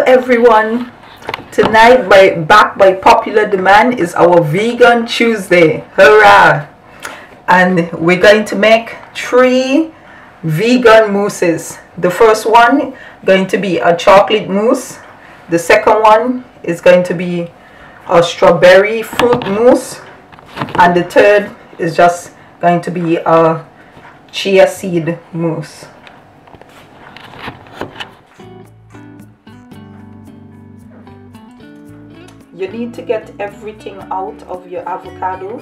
everyone. Tonight, back by popular demand, is our Vegan Tuesday. Hurrah! And we're going to make 3 vegan mousses. The first one going to be a chocolate mousse. The second one is going to be a strawberry fruit mousse. And the third is just going to be a chia seed mousse. You need to get everything out of your avocado.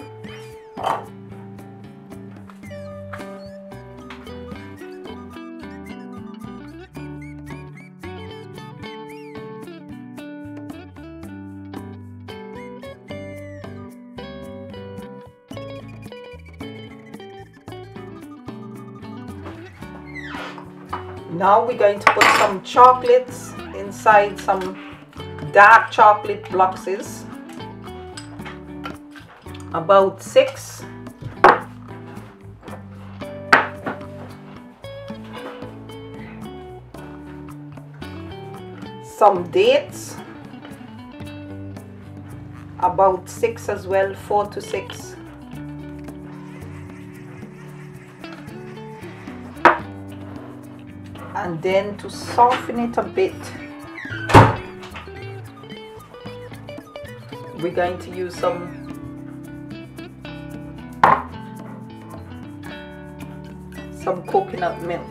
Now we're going to put some chocolates inside some dark chocolate blocks, about 6. Some dates, about 6 as well, 4 to 6. And then to soften it a bit, we're going to use some coconut milk.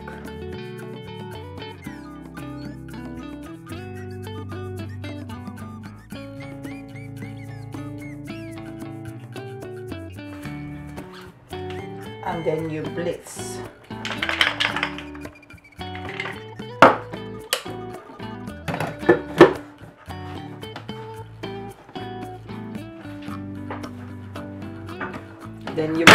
And then you blitz. Then you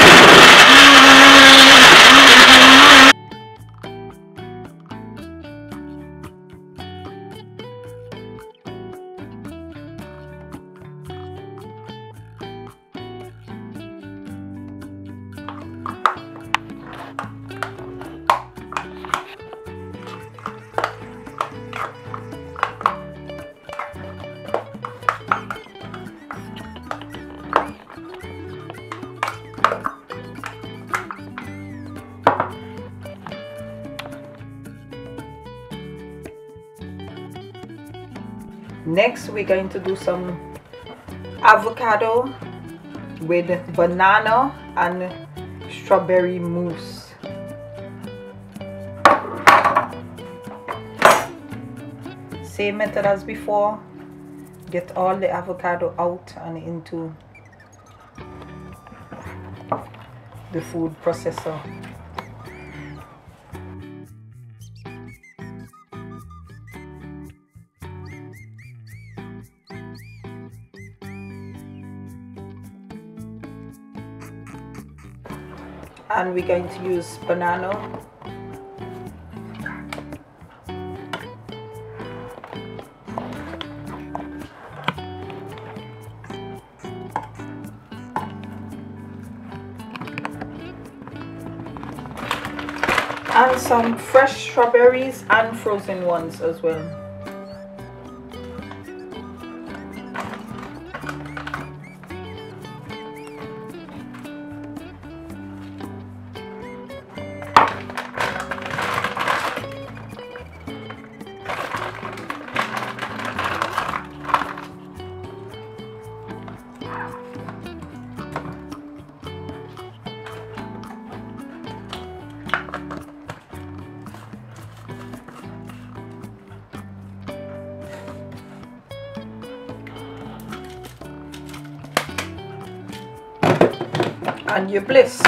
Next, we're going to do some avocado with banana and strawberry mousse. Same method as before. Get all the avocado out and into the food processor. And we're going to use banana. And some fresh strawberries and frozen ones as well. And you bliss.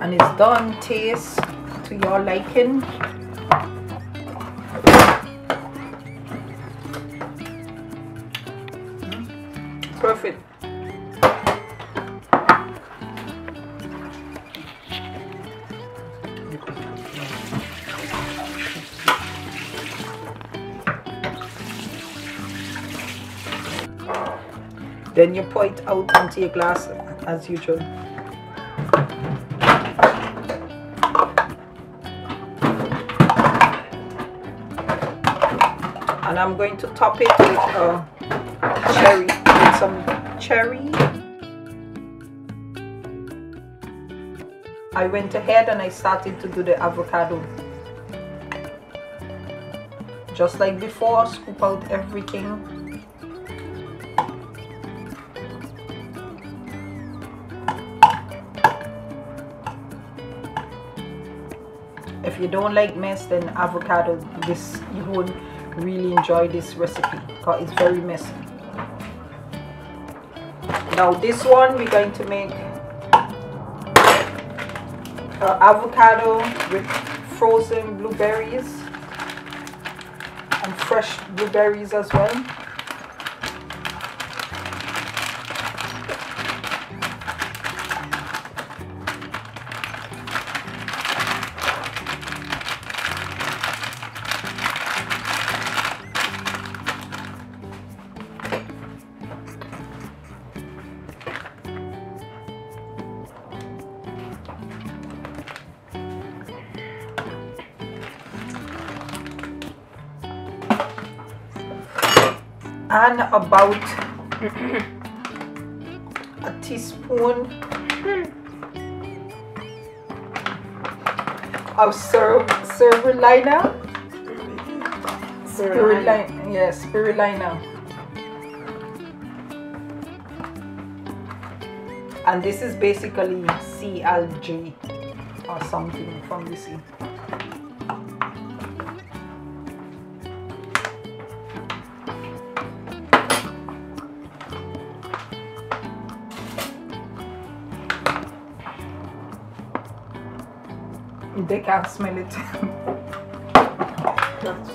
And it's done. Taste to your liking. Perfect. Then you pour it out into your glass as usual. And I'm going to top it with some cherry. I went ahead and I started to do the avocado. Just like before, scoop out everything. If you don't like mess, then avocado, you won't really enjoy this recipe because it's very messy. Now this one we're going to make avocado with frozen blueberries and fresh blueberries as well. And about a teaspoon of spirulina. Spirulina. And this is basically sea algae or something from the sea. They can't smell it.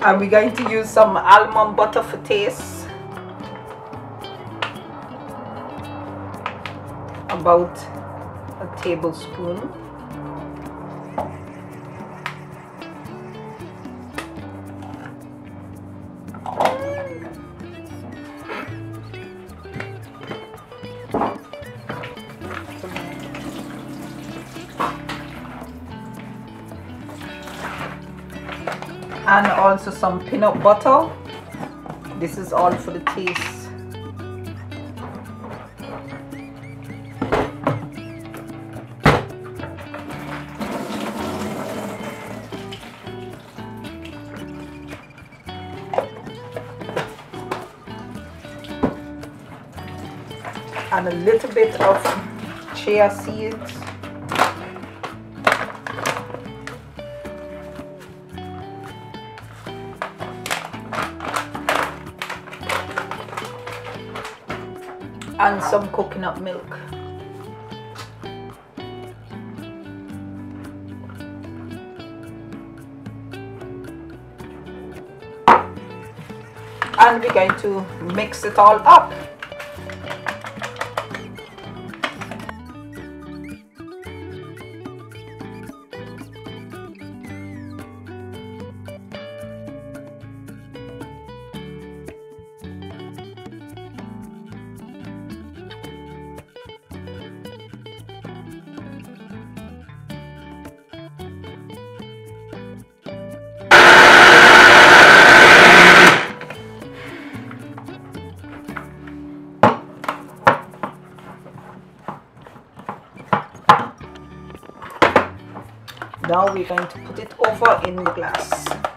And we're going to use some almond butter for taste. About a tablespoon. And also some peanut butter. This is all for the taste. And a little bit of chia seeds. And some coconut milk. And we're going to mix it all up. Now we're going to put it over in the glass.